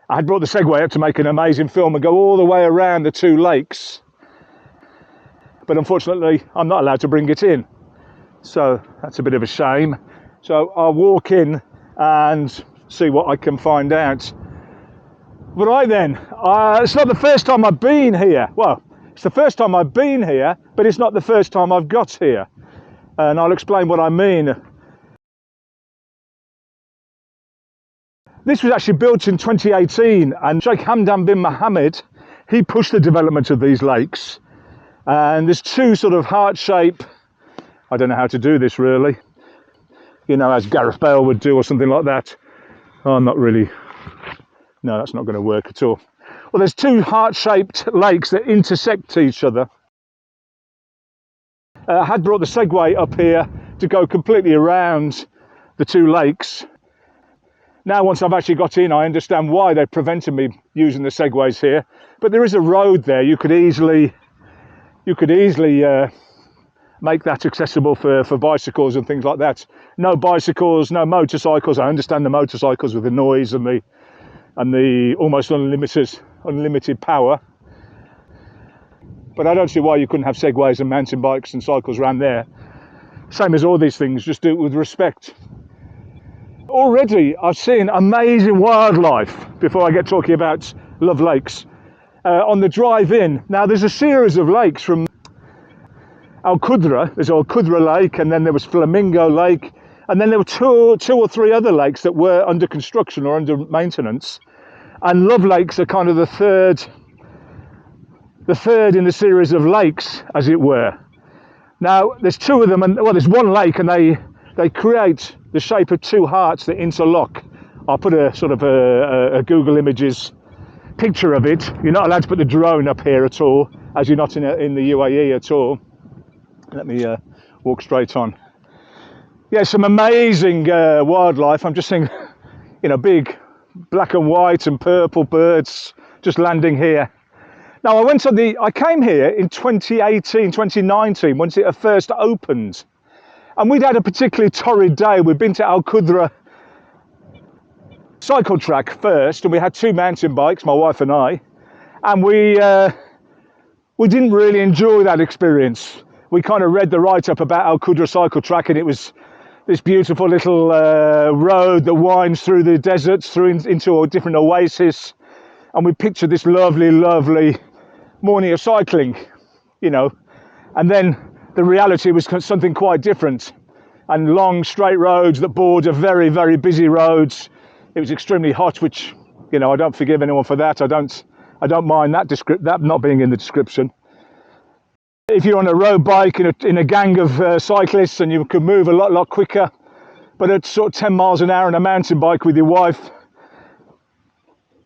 I had brought the Segway up to make an amazing film and go all the way around the two lakes. But unfortunately, I'm not allowed to bring it in. So that's a bit of a shame. So I'll walk in and see what I can find out. But it's not the first time I've been here. Well, it's the first time I've been here, but it's not the first time I've got here. And I'll explain what I mean. This was actually built in 2018, and Sheikh Hamdan bin Mohammed, he pushed the development of these lakes. And there's two sort of heart-shaped, I don't know how to do this really, you know, as Gareth Bale would do or something like that. Oh, I'm not really, no, that's not going to work at all. Well, there's two heart-shaped lakes that intersect each other. I had brought the Segway up here to go completely around the two lakes. Now, once I've actually got in, I understand why they prevented me using the Segways here. But there is a road there. You could easily make that accessible for bicycles and things like that. No bicycles, no motorcycles. I understand the motorcycles with the noise and the almost unlimited power. But I don't see why you couldn't have Segways and mountain bikes and cycles around there. Same as all these things, just do it with respect. Already I've seen amazing wildlife before I get talking about Love Lakes. On the drive in, now there's a series of lakes from Al Qudra. There's Al Qudra Lake, and then there was Flamengo Lake, and then there were two or three other lakes that were under construction or under maintenance. And Love Lakes are kind of the third in the series of lakes, as it were. Now there's two of them, and well, there's one lake, and they create the shape of two hearts that interlock. I'll put a sort of a Google Images picture of it. You're not allowed to put the drone up here at all, as you're not in the UAE at all. Let me walk straight on. Yeah, some amazing wildlife. I'm just seeing, you know, big black and white and purple birds just landing here. Now, I came here in 2018, 2019, once it first opened. And we'd had a particularly torrid day. We'd been to Al Qudra cycle track first, and we had two mountain bikes, my wife and I, and we didn't really enjoy that experience. We kind of read the write-up about Al Qudra cycle track, and it was this beautiful little road that winds through the deserts, into a different oasis, and we pictured this lovely, lovely morning of cycling, you know, and then the reality was something quite different, and long straight roads that border very, very busy roads. It was extremely hot, which, you know, I don't forgive anyone for that. I don't mind that not being in the description. If you're on a road bike in a gang of cyclists, and you could move a lot quicker, but at sort of 10 miles an hour on a mountain bike with your wife,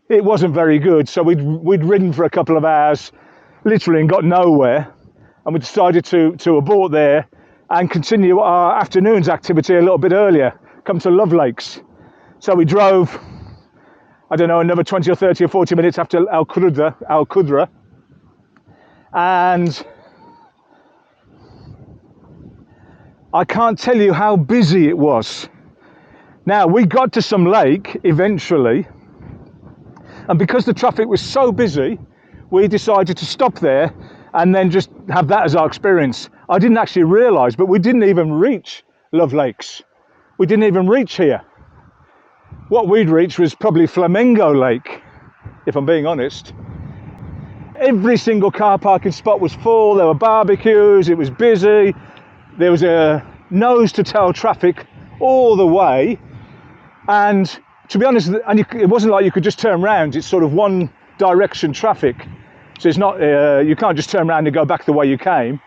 it wasn't very good. So we'd ridden for a couple of hours, literally, and got nowhere. And we decided to abort there and continue our afternoon's activity a little bit earlier, come to Love Lakes. So we drove, I don't know, another 20 or 30 or 40 minutes after Al Qudra, and I can't tell you how busy it was. Now, we got to some lake eventually, and because the traffic was so busy, we decided to stop there and then just have that as our experience. I didn't actually realise, but we didn't even reach Love Lakes. We didn't even reach here. What we'd reached was probably Flamengo Lake, if I'm being honest. Every single car parking spot was full. There were barbecues, it was busy. There was a nose-to-tail traffic all the way. And to be honest, it wasn't like you could just turn around. It's sort of one direction traffic. So it's not, you can't just turn around and go back the way you came.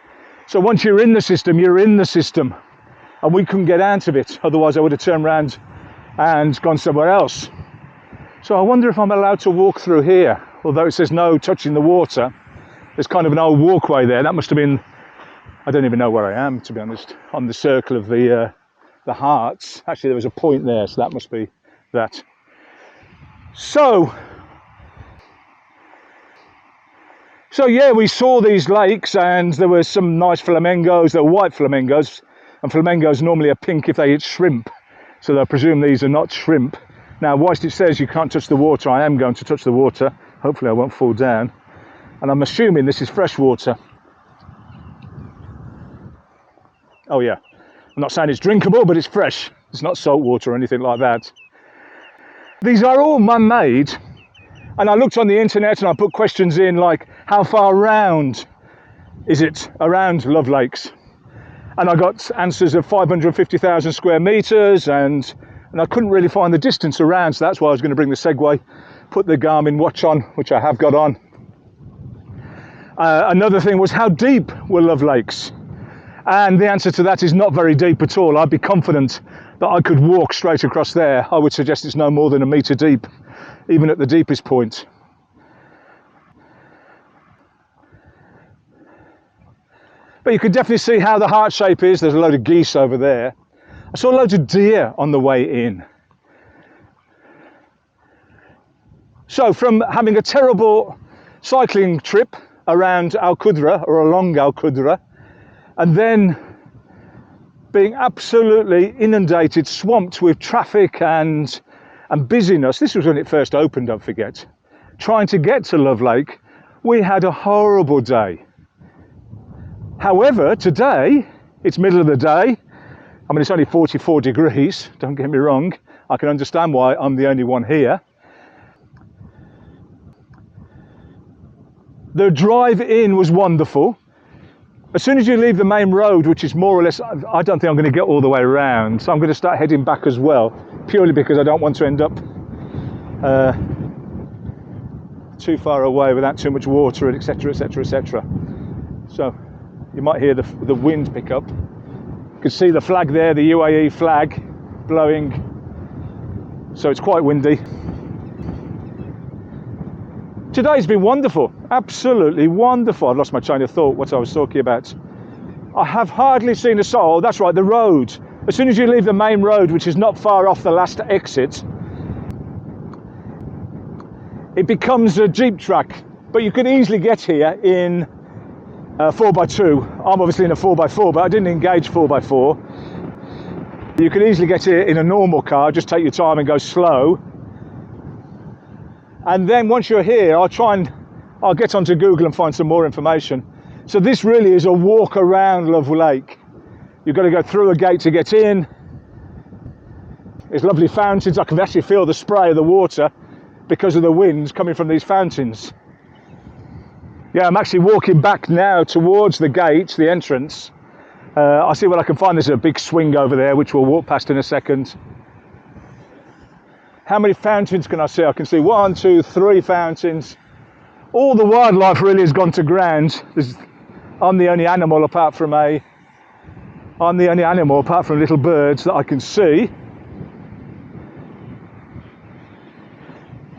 So once you're in the system, you're in the system. And we couldn't get out of it. Otherwise I would have turned around and gone somewhere else. So I wonder if I'm allowed to walk through here. Although it says no touching the water, there's kind of an old walkway there. That must have been, I don't even know where I am, to be honest, on the circle of the hearts. Actually, there was a point there, so that must be that. So yeah, we saw these lakes, and there were some nice flamingos. There were white flamingos, and flamingos normally are pink if they eat shrimp. So I presume these are not shrimp. Now, whilst it says you can't touch the water, I am going to touch the water. Hopefully I won't fall down. And I'm assuming this is fresh water. Oh yeah, I'm not saying it's drinkable, but it's fresh. It's not salt water or anything like that. These are all man-made. And I looked on the internet and I put questions in like, how far round is it around Love Lakes? And I got answers of 550,000 square meters, and I couldn't really find the distance around, so that's why I was going to bring the Segway, put the Garmin watch on, which I have got on. Another thing was, how deep were Love Lakes? And the answer to that is not very deep at all. I'd be confident that I could walk straight across there. I would suggest it's no more than a metre deep, even at the deepest point. But you can definitely see how the heart shape is. There's a load of geese over there. I saw loads of deer on the way in. So from having a terrible cycling trip around Al Qudra, or along Al Qudra, and then being absolutely inundated, swamped with traffic and busyness. This was when it first opened, don't forget. Trying to get to Love Lake, we had a horrible day. However, today, it's middle of the day. I mean, it's only 44 degrees, don't get me wrong. I can understand why I'm the only one here. The drive in was wonderful. As soon as you leave the main road, which is more or less, I don't think I'm going to get all the way around, so I'm going to start heading back as well, purely because I don't want to end up too far away without too much water, etc, etc, etc. So you might hear the wind pick up. You can see the flag there, the UAE flag blowing, so it's quite windy. Today's been wonderful, absolutely wonderful. I've lost my train of thought, what I was talking about. I have hardly seen a soul. That's right, the road. As soon as you leave the main road, which is not far off the last exit, it becomes a jeep track. But you can easily get here in a 4x2. I'm obviously in a 4x4, but I didn't engage 4x4. You can easily get here in a normal car, just take your time and go slow. And then once you're here, I'll get onto Google and find some more information. So this really is a walk around Love Lake. You've got to go through a gate to get in. There's lovely fountains. I can actually feel the spray of the water because of the winds coming from these fountains. Yeah, I'm actually walking back now towards the gate, the entrance. I'll see what I can find. There's a big swing over there, which we'll walk past in a second. How many fountains can I see? I can see 1, 2, 3 fountains. All the wildlife really has gone to ground. I'm the only animal apart from little birds that I can see.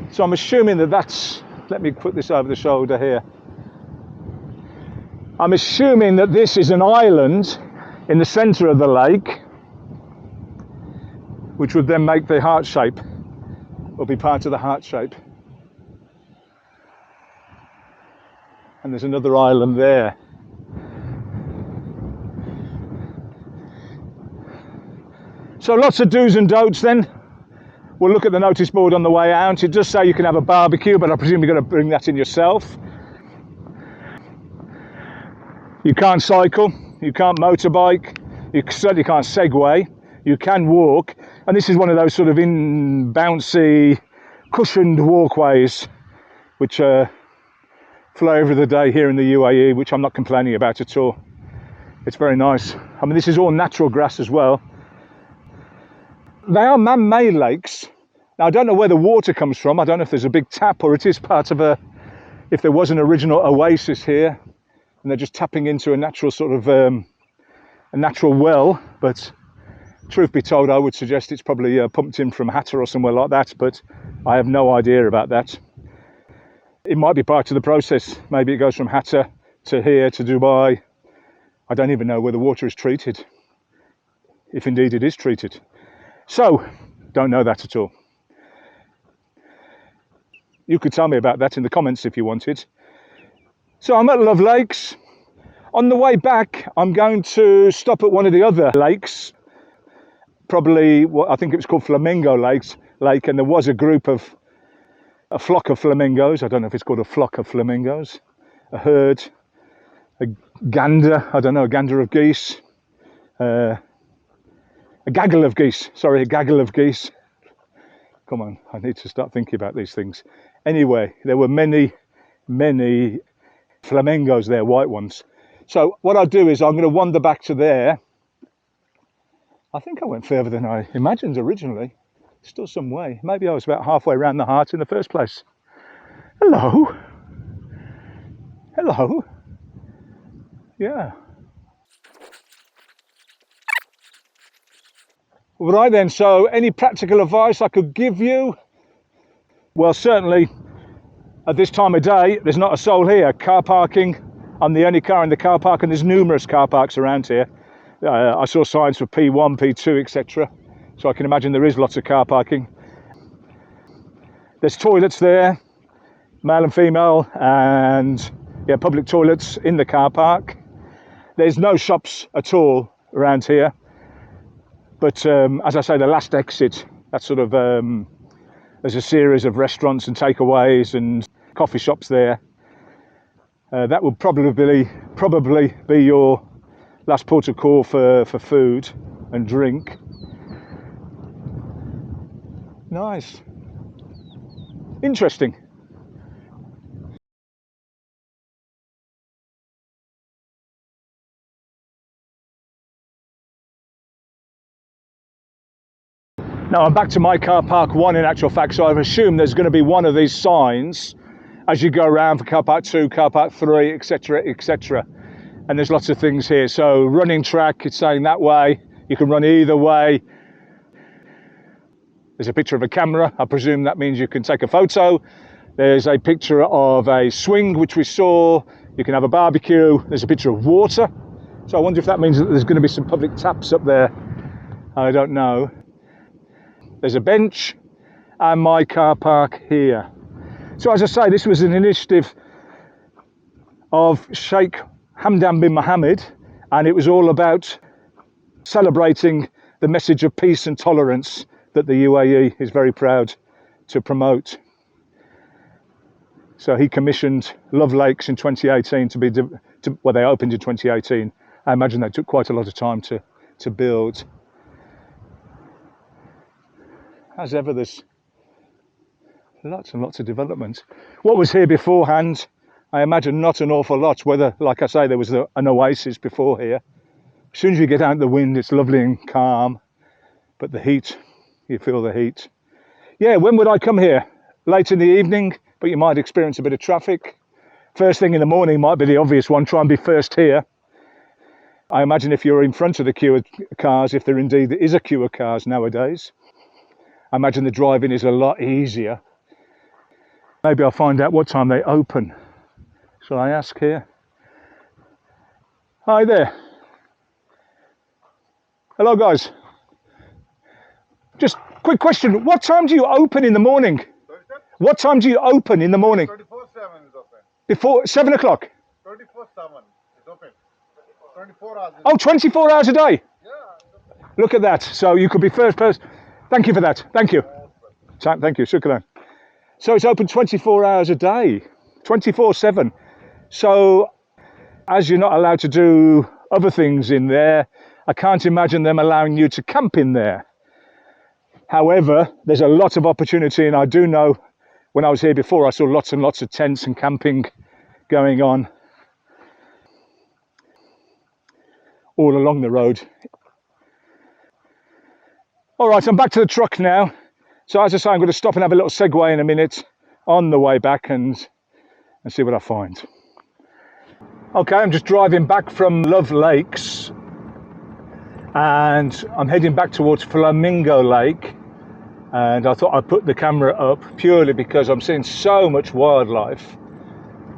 So I'm assuming that's, let me put this over the shoulder here. I'm assuming that this is an island in the centre of the lake, which would then make the heart shape, or be part of the heart shape. And there's another island there. So lots of do's and don'ts then. We'll look at the notice board on the way out. It does say you can have a barbecue, but I presume you're going to bring that in yourself. You can't cycle, you can't motorbike, you certainly can't Segway, you can walk, and this is one of those sort of bouncy, cushioned walkways which fly over the day here in the UAE, which I'm not complaining about at all. It's very nice. I mean, this is all natural grass as well. They are man-made lakes. Now, I don't know where the water comes from. I don't know if there's a big tap or it is part of if there was an original oasis here, and they're just tapping into a natural sort of a natural well. But truth be told, I would suggest it's probably pumped in from Hatta or somewhere like that, but I have no idea about that. It might be part of the process. Maybe it goes from Hatta to here to Dubai. I don't even know where the water is treated, if indeed it is treated. So, don't know that at all. You could tell me about that in the comments if you wanted. So I'm at Love Lakes. On the way back, I'm going to stop at one of the other lakes. Probably, I think it was called Flamengo Lakes, lake, and there was a flock of flamingos. I don't know if it's called a flock of flamingos, a herd, a gander, I don't know, a gander of geese, a gaggle of geese, sorry, a gaggle of geese. Come on, I need to start thinking about these things. Anyway, there were many flamingos there, white ones. So what I'll do is I'm going to wander back to there. I think I went further than I imagined originally. Still some way. Maybe I was about halfway around the heart in the first place. Hello. Hello. Yeah. Right then, so any practical advice I could give you? Well, certainly at this time of day, there's not a soul here. Car parking, I'm the only car in the car park, and there's numerous car parks around here. I saw signs for P1, P2, etc. So I can imagine there is lots of car parking. There's toilets there, male and female, and yeah, public toilets in the car park. There's no shops at all around here. But as I say, the last exit, that's sort of, there's a series of restaurants and takeaways and coffee shops there. That would probably be your last port of call for food and drink. Nice. Interesting. Now I'm back to my car park one in actual fact, so I've assumed there's going to be one of these signs as you go around for car park 2, car park 3, etc, etc. And there's lots of things here. So running track, it's saying that way. You can run either way. There's a picture of a camera. I presume that means you can take a photo. There's a picture of a swing, which we saw. You can have a barbecue. There's a picture of water. So I wonder if that means that there's going to be some public taps up there. I don't know. There's a bench and my car park here. So as I say, this was an initiative of Sheikh Hamdan bin Mohammed, and it was all about celebrating the message of peace and tolerance that the UAE is very proud to promote. So he commissioned Love Lakes in 2018 well, they opened in 2018. I imagine they took quite a lot of time to build. As ever, there's lots and lots of development. What was here beforehand, I imagine not an awful lot, whether, like I say, there was an oasis before here. As soon as you get out in the wind, it's lovely and calm, but the heat, you feel the heat. Yeah, when would I come here? Late in the evening, but you might experience a bit of traffic. First thing in the morning might be the obvious one, try and be first here. I imagine if you're in front of the queue of cars, if there indeed is a queue of cars nowadays, I imagine the driving is a lot easier. Maybe I'll find out what time they open. Shall I ask here? Hi there. Hello guys. Just quick question. What time do you open in the morning? What time do you open in the morning? 24/7 is open. Before 7 o'clock? 24/7 is open. 24 hours. Oh, 24 hours a day? Yeah. Look at that. So you could be first person. Thank you for that. Thank you. Thank you. Shukran. So it's open 24 hours a day, 24/7. So as you're not allowed to do other things in there, I can't imagine them allowing you to camp in there. However, there's a lot of opportunity, and I do know when I was here before, I saw lots and lots of tents and camping going on all along the road. All right, I'm back to the truck now. So as I say, I'm going to stop and have a little Segway in a minute on the way back and see what I find. Okay, I'm just driving back from Love Lakes and I'm heading back towards Flamengo Lake, and I thought I'd put the camera up purely because I'm seeing so much wildlife,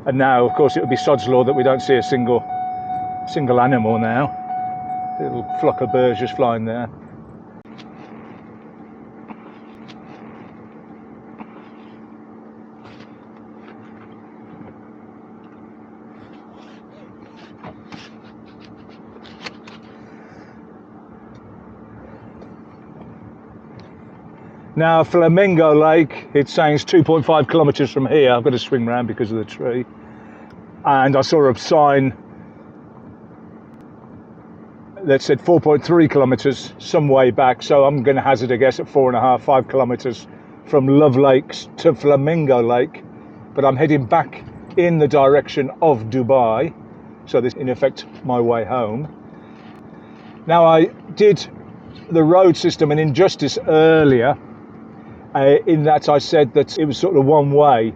and now of course it would be sod's law that we don't see a single animal now. A little flock of birds just flying there. Now, Flamengo Lake, it's saying it's 2.5 kilometres from here. I've got to swing round because of the tree. And I saw a sign that said 4.3 kilometres some way back. So I'm going to hazard a guess at 4.5, 5 kilometres from Love Lakes to Flamengo Lake. But I'm heading back in the direction of Dubai. So this, in effect, my way home. Now, I did the road system an injustice earlier in that I said that it was sort of one way.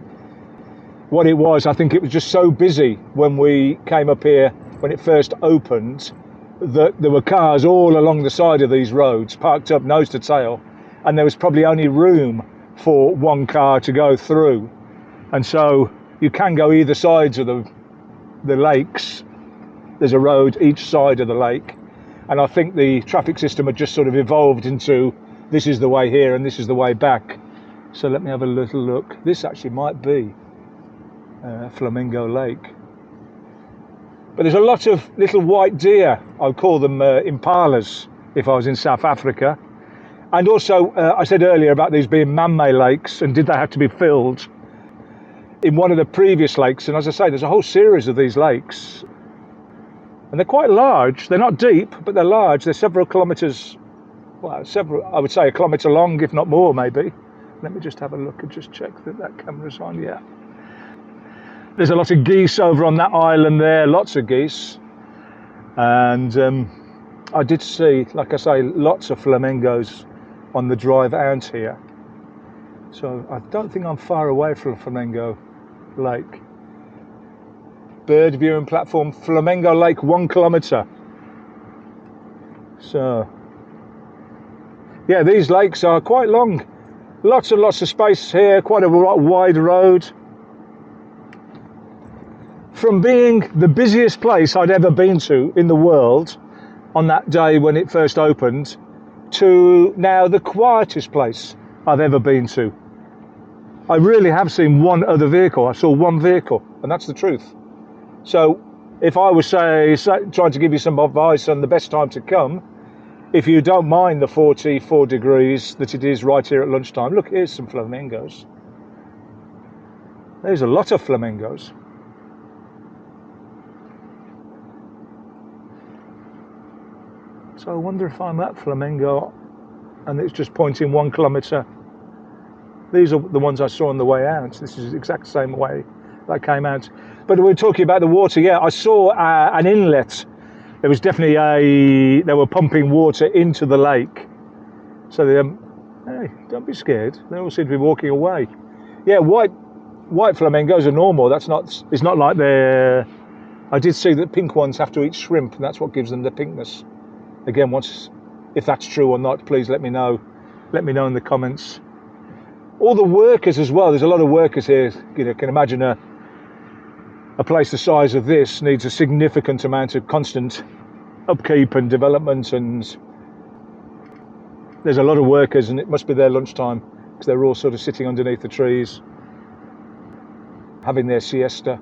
What it was, I think it was just so busy when we came up here, when it first opened, that there were cars all along the side of these roads, parked up nose to tail, and there was probably only room for one car to go through. And so you can go either sides of the lakes. There's a road each side of the lake. And I think the traffic system had just sort of evolved into this is the way here and this is the way back. So let me have a little look. This actually might be Flamengo Lake. But there's a lot of little white deer. I'd call them impalas if I was in South Africa. And also, I said earlier about these being man-made lakes, and did they have to be filled? In one of the previous lakes, and as I say, there's a whole series of these lakes. And they're quite large. They're not deep, but they're large. They're several kilometres, well, I would say a kilometre long, if not more, maybe. Let me just have a look and just check that camera's on, yeah. There's a lot of geese over on that island there, lots of geese. And I did see, like I say, lots of flamingos on the drive out here. So I don't think I'm far away from Flamengo Lake. Bird viewing platform, Flamengo Lake, 1 kilometre. So, yeah, these lakes are quite long. Lots and lots of space here, quite a wide road. From being the busiest place I'd ever been to in the world on that day when it first opened, to now the quietest place I've ever been to. I really have seen one other vehicle. I saw one vehicle, and that's the truth. So if I was say trying to give you some advice on the best time to come, if you don't mind the 44 degrees that it is right here at lunchtime, look, here's some flamingos. There's a lot of flamingos. So I wonder if I'm at Flamengo and it's just pointing 1 kilometre. These are the ones I saw on the way out. This is the exact same way that came out. But we're talking about the water. Yeah, I saw an inlet. There was definitely they were pumping water into the lake. So they, hey, don't be scared. They all seem to be walking away. Yeah, white flamingos are normal. It's not like they're. I did see that pink ones have to eat shrimp, and that's what gives them the pinkness. Again, if that's true or not, please let me know. Let me know in the comments. All the workers as well. There's a lot of workers here. You know, can imagine a place the size of this needs a significant amount of constant upkeep and development, and there's a lot of workers, and it must be their lunchtime because they're all sort of sitting underneath the trees having their siesta.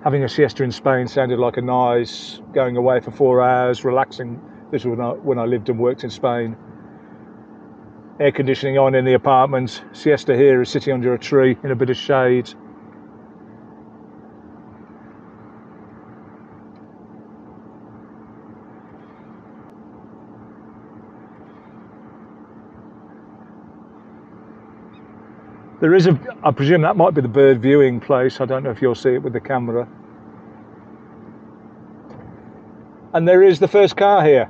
Having a siesta in Spain sounded like a nice going away for 4 hours, relaxing. This was when I lived and worked in Spain. Air conditioning on in the apartment. Siesta here is sitting under a tree in a bit of shade. There is I presume that might be the bird viewing place. I don't know if you'll see it with the camera. And there is the first car here.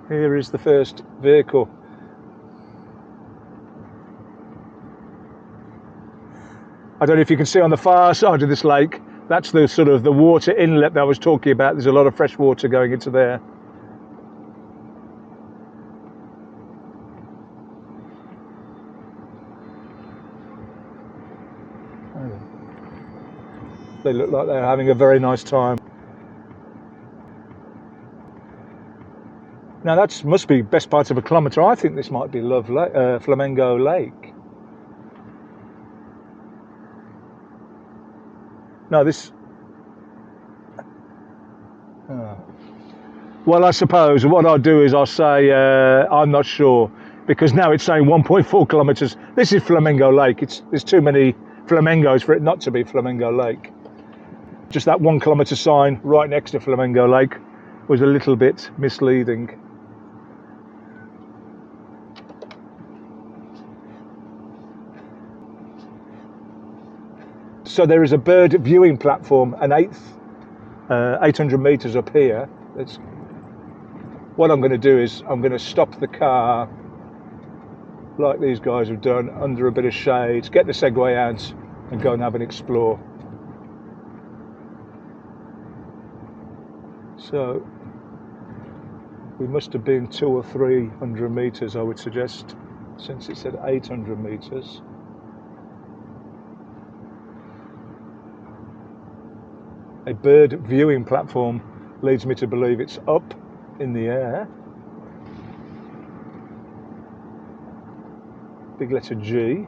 Here is the first vehicle. I don't know if you can see on the far side of this lake, that's the sort of the water inlet that I was talking about. There's a lot of fresh water going into there. They look like they're having a very nice time. Now that must be best part of a kilometre. I think this might be Flamengo Lake. No, this. Oh. Well, I suppose what I'll do is I'll say I'm not sure, because now it's saying 1.4 kilometres. This is Flamengo Lake. There's too many flamingos for it not to be Flamengo Lake. Just that 1 kilometre sign right next to Flamengo Lake was a little bit misleading. So there is a bird viewing platform, an 800 metres up here. What I'm going to do is I'm going to stop the car like these guys have done under a bit of shade, get the Segway out and go and have an explore. So we must have been 200 or 300 metres, I would suggest, since it said 800 metres. A bird viewing platform leads me to believe it's up in the air. Big letter G.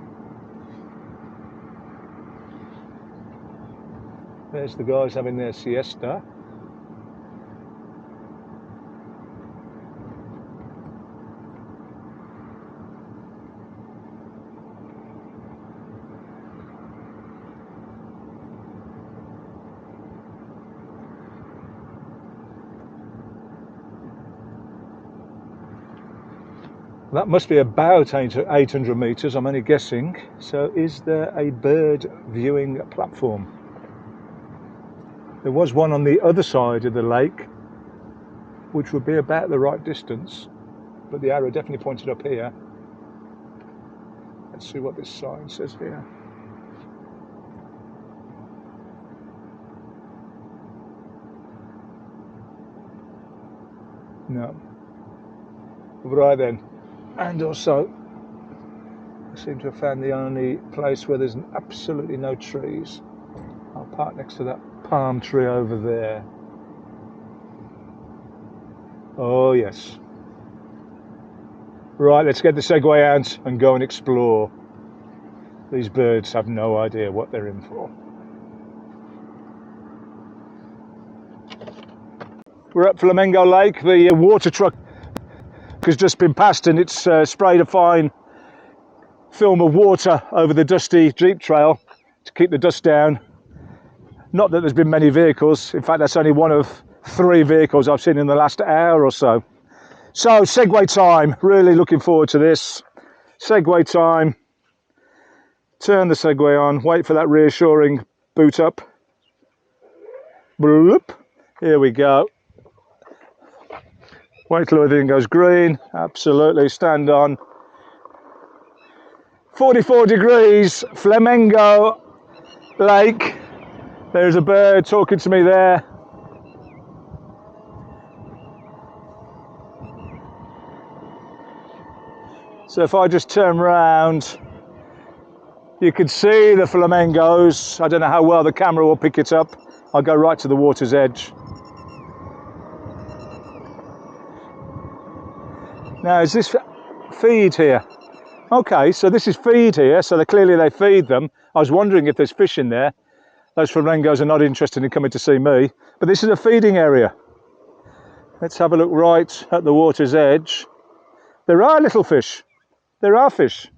There's the guys having their siesta. That must be about 800 metres, I'm only guessing. So is there a bird viewing platform? There was one on the other side of the lake, which would be about the right distance, but the arrow definitely pointed up here. Let's see what this sign says here. No. Right then. And also, I seem to have found the only place where there's absolutely no trees. I'll park next to that palm tree over there. Oh yes. Right, let's get the Segway out and go and explore. These birds have no idea what they're in for. We're at Flamengo Lake. The water truck has just been passed and it's sprayed a fine film of water over the dusty Jeep trail to keep the dust down. Not that there's been many vehicles. In fact, that's only one of 3 vehicles I've seen in the last hour or so. So, Segway time. Really looking forward to this. Segway time. Turn the Segway on. Wait for that reassuring boot up. Bloop. Here we go. Wait till everything goes green. Absolutely. Stand on. 44 degrees. Flamengo Lake. There's a bird talking to me there. So if I just turn round, you can see the flamingos. I don't know how well the camera will pick it up. I'll go right to the water's edge. Now, is this feed here? Okay, so this is feed here, so clearly they feed them. I was wondering if there's fish in there. Those flamingos are not interested in coming to see me, but this is a feeding area. Let's have a look right at the water's edge. There are little fish. There are fish.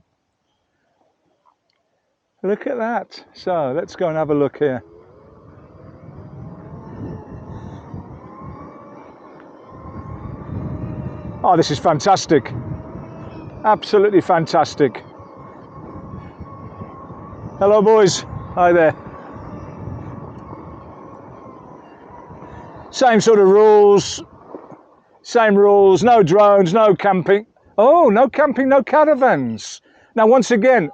Look at that. So let's go and have a look here. Oh, this is fantastic. Absolutely fantastic. Hello, boys. Hi there. Same sort of rules. Same rules. No drones, no camping. Oh, no camping, no caravans. Now, once again,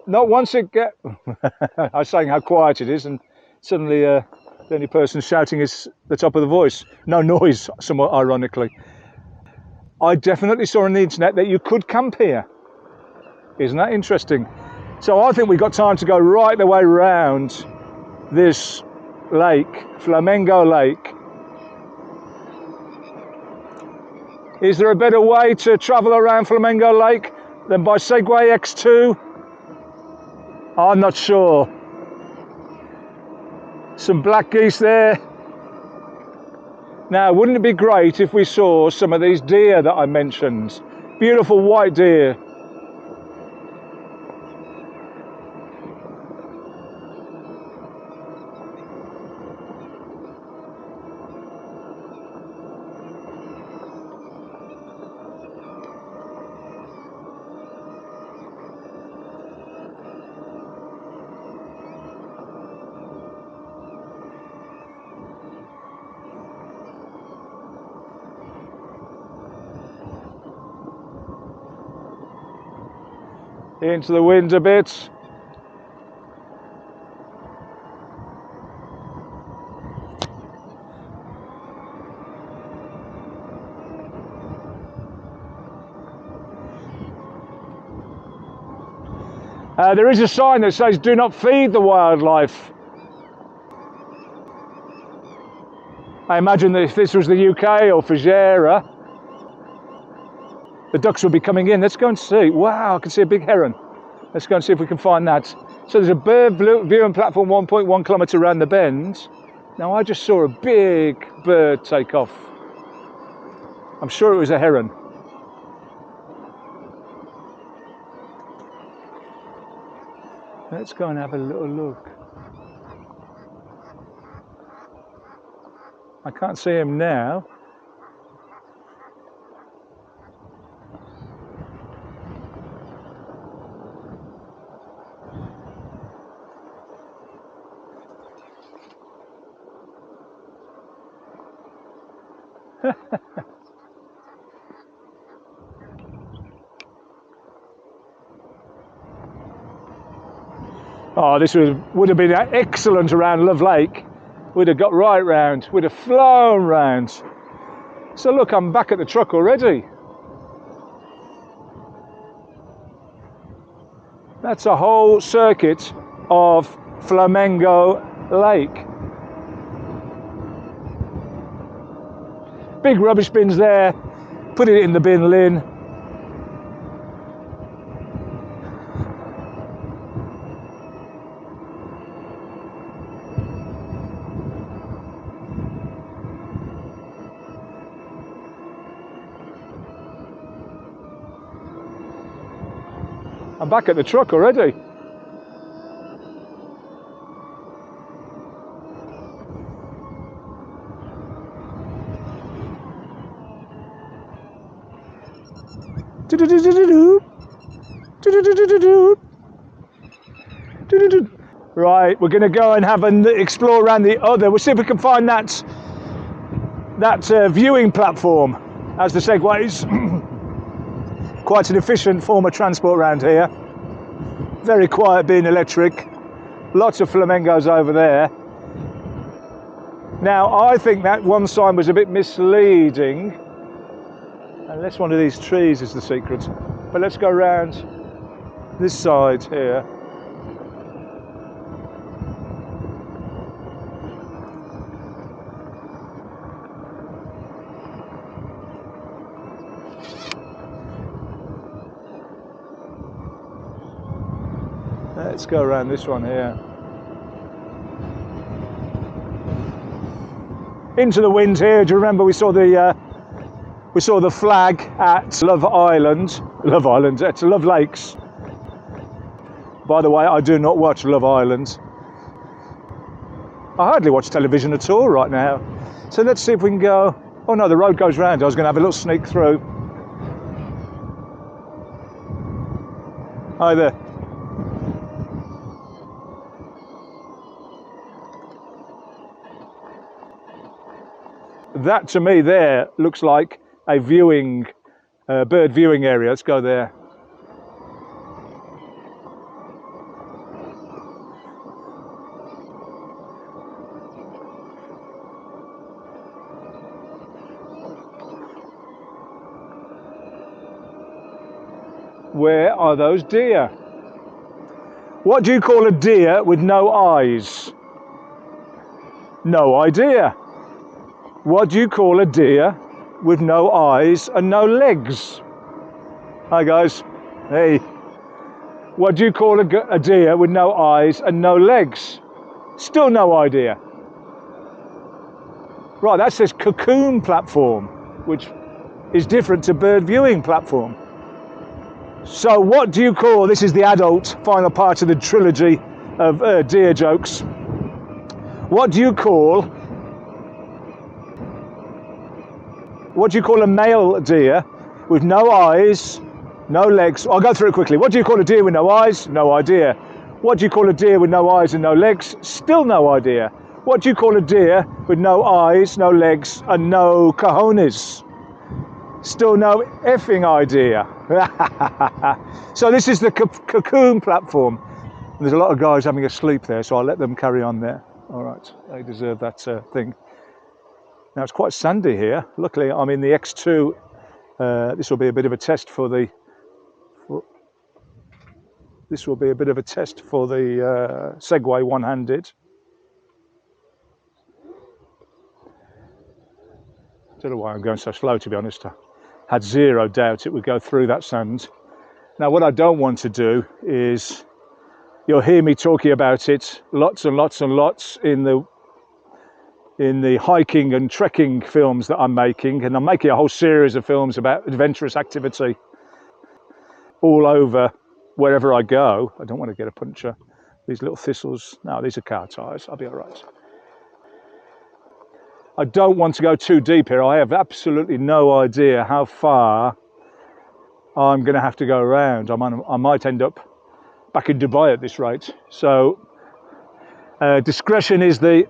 not once again. I was saying how quiet it is, and suddenly the only person shouting is the top of the voice. No noise, somewhat ironically. I definitely saw on the internet that you could camp here. Isn't that interesting? So I think we've got time to go right the way round this lake, Flamengo Lake. Is there a better way to travel around Flamengo Lake than by Segway X2? I'm not sure. Some black geese there. Now, wouldn't it be great if we saw some of these deer that I mentioned? Beautiful white deer. Into the wind a bit. There is a sign that says do not feed the wildlife. I imagine that if this was the UK or Fujairah, the ducks will be coming in. Let's go and see. Wow, I can see a big heron. Let's go and see if we can find that. So there's a bird viewing platform 1.1 kilometre around the bend. Now I just saw a big bird take off. I'm sure it was a heron. Let's go and have a little look. I can't see him now. Oh, this would have been excellent around Love Lake. We'd have got right round. We'd have flown round. So look, I'm back at the truck already. That's a whole circuit of Flamengo Lake. Big rubbish bins there. Put it in the bin, Lynn. I'm back at the truck already. Right, we're going to go and have an explore around the other. We'll see if we can find that viewing platform, as the Segways. Quite an efficient form of transport around here. Very quiet, being electric. Lots of flamingos over there. Now, I think that one sign was a bit misleading. Unless one of these trees is the secret. But let's go around this side here. Let's go around this one here. Into the wind here. Do you remember we saw the flag at Love Island? It's Love Lakes. By the way, I do not watch Love Island. I hardly watch television at all right now. So let's see if we can go. Oh no, the road goes round. I was going to have a little sneak through. Hi there. That to me there looks like a bird viewing area. Let's go there. Where are those deer? What do you call a deer with no eyes? No idea. What do you call a deer with no eyes and no legs? Hi guys. Hey. What do you call a deer with no eyes and no legs? Still no idea. Right, that says cocoon platform, which is different to bird viewing platform. So what do you call, this is the adult final part of the trilogy of deer jokes. What do you call a male deer with no eyes, no legs? I'll go through it quickly. What do you call a deer with no eyes? No idea. What do you call a deer with no eyes and no legs? Still no idea. What do you call a deer with no eyes, no legs, and no cojones? Still no effing idea. So this is the cocoon platform. There's a lot of guys having a sleep there, so I'll let them carry on there. All right, they deserve that thing. Now it's quite sandy here. Luckily I'm in the X2. This will be a bit of a test for the Segway one-handed. Don't know why I'm going so slow, to be honest. I had zero doubt it would go through that sand. Now what I don't want to do is, you'll hear me talking about it lots and lots and lots in the hiking and trekking films that I'm making, and I'm making a whole series of films about adventurous activity all over wherever I go. I don't want to get a puncture. These little thistles, no, these are car tyres, I'll be all right. I don't want to go too deep here. I have absolutely no idea how far I'm going to have to go around. I might end up back in Dubai at this rate. So discretion is the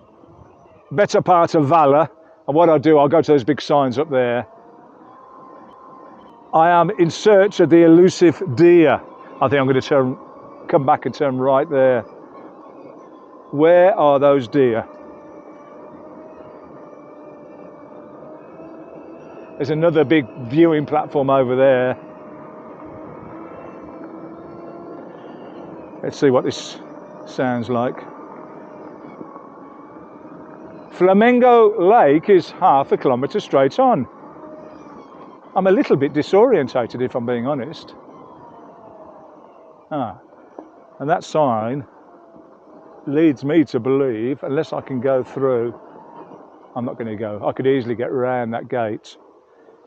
better part of valor. And what I'll do, I'll go to those big signs up there. I am in search of the elusive deer. I think I'm going to come back and turn right there. Where are those deer? There's another big viewing platform over there. Let's see what this sounds like. Flamengo Lake is half a kilometre straight on. I'm a little bit disorientated, if I'm being honest. And that sign leads me to believe, unless I can go through, I'm not going to go. I could easily get around that gate,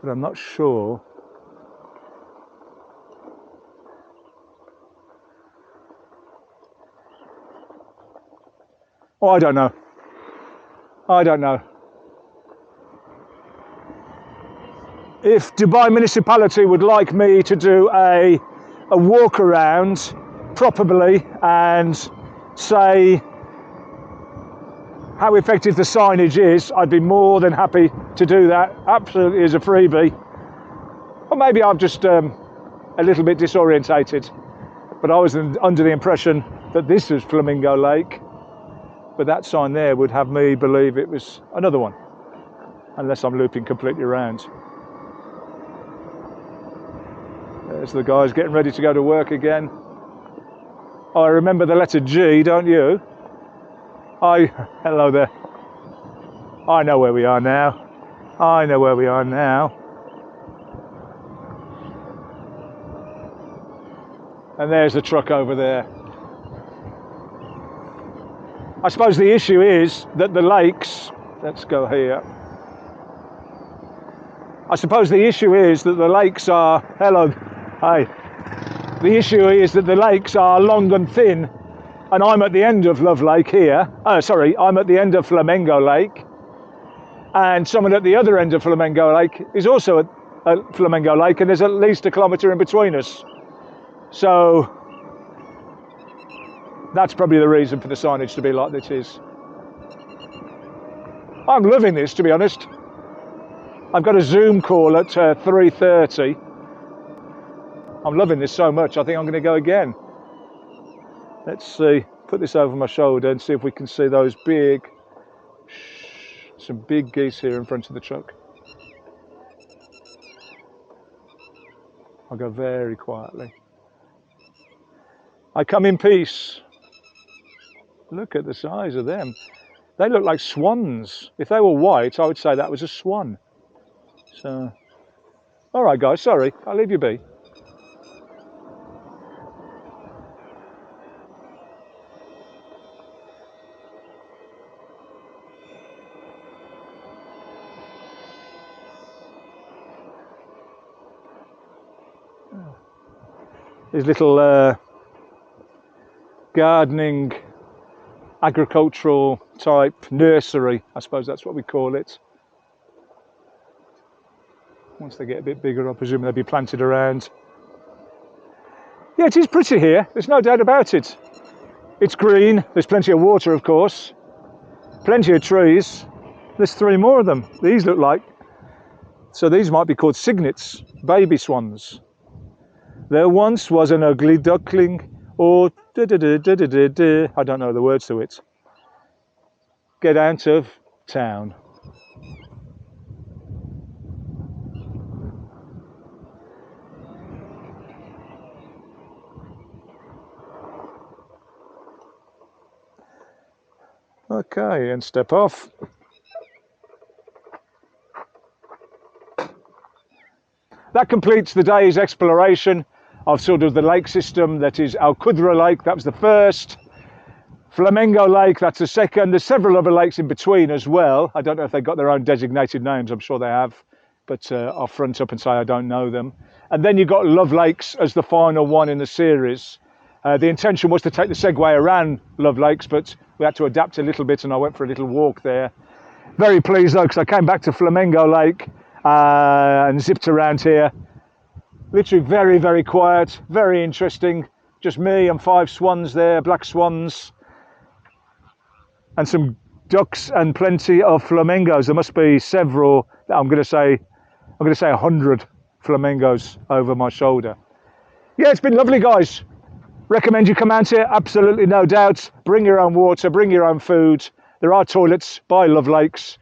but I'm not sure. Oh, I don't know. If Dubai municipality would like me to do a walk around properly and say how effective the signage is, I'd be more than happy to do that, absolutely as a freebie. Or maybe I'm just a little bit disorientated, but I was under the impression that this was Flamingo Lake, but that sign there would have me believe it was another one, unless I'm looping completely around. There's the guys getting ready to go to work again. Oh, I remember the letter G, don't you? Hello there. I know where we are now. And there's the truck over there. I suppose the issue is that the lakes, let's go here. I suppose the issue is that the lakes are, the issue is that the lakes are long and thin, and I'm at the end of Love Lake here. I'm at the end of Flamengo Lake, and someone at the other end of Flamengo Lake is also at Flamengo Lake, and there's at least a kilometre in between us. So that's probably the reason for the signage to be like it is. I'm loving this, to be honest. I've got a Zoom call at 3:30. I'm loving this so much, I think I'm going to go again. Let's see, put this over my shoulder and see if we can see those some big geese here in front of the truck. I'll go very quietly. I come in peace. Look at the size of them. They look like swans. If they were white, I would say that was a swan. So, all right, guys, sorry, I'll leave you be. His little gardening, agricultural type nursery, I suppose that's what we call it. Once they get a bit bigger, I presume they'll be planted around. Yeah, it is pretty here, there's no doubt about it. It's green, there's plenty of water, of course, plenty of trees. There's 3 more of them. These look like, so these might be called cygnets, baby swans. There once was an ugly duckling, or I don't know the words to it. Get out of town. Okay, and step off. That completes the day's exploration of sort of the lake system that is Al Qudra Lake. That was the first. Flamengo Lake, that's the second. There's several other lakes in between as well. I don't know if they've got their own designated names, I'm sure they have, but I'll front up and say I don't know them. And then you've got Love Lakes as the final one in the series. The intention was to take the Segway around Love Lakes, but we had to adapt a little bit and I went for a little walk there. Very pleased though, because I came back to Flamengo Lake and zipped around here. Literally very, very quiet, very interesting. Just me and 5 swans there, black swans, and some ducks and plenty of flamingos. There must be several, I'm going to say 100 flamingos over my shoulder. Yeah, it's been lovely, guys. Recommend you come out here, absolutely no doubt. Bring your own water, bring your own food. There are toilets by Love Lakes.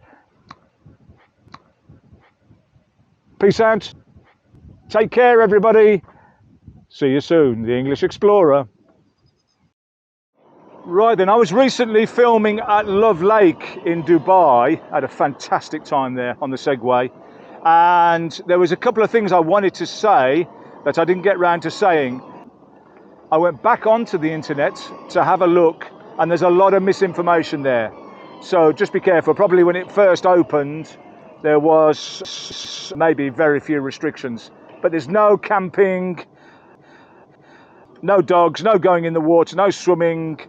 Peace out. Take care, everybody. See you soon, the English Explorer. Right then, I was recently filming at Love Lake in Dubai. I had a fantastic time there on the Segway. And there was a couple of things I wanted to say that I didn't get round to saying. I went back onto the internet to have a look, and there's a lot of misinformation there. So just be careful. Probably when it first opened, there was maybe very few restrictions. But there's no camping, no dogs, no going in the water, no swimming,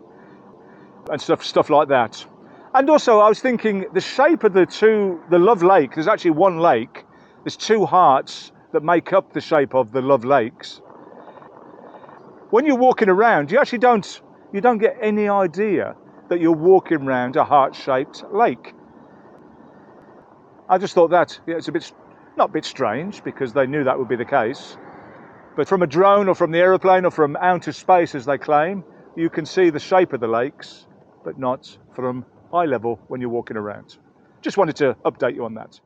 and stuff like that. And also I was thinking the shape of the Love Lake, there's actually one lake, there's 2 hearts that make up the shape of the Love Lakes. When you're walking around, you actually don't get any idea that you're walking around a heart-shaped lake. I just thought that, yeah, it's not a bit strange, because they knew that would be the case. But from a drone or from the aeroplane or from outer space, as they claim, you can see the shape of the lakes, but not from eye level when you're walking around. Just wanted to update you on that.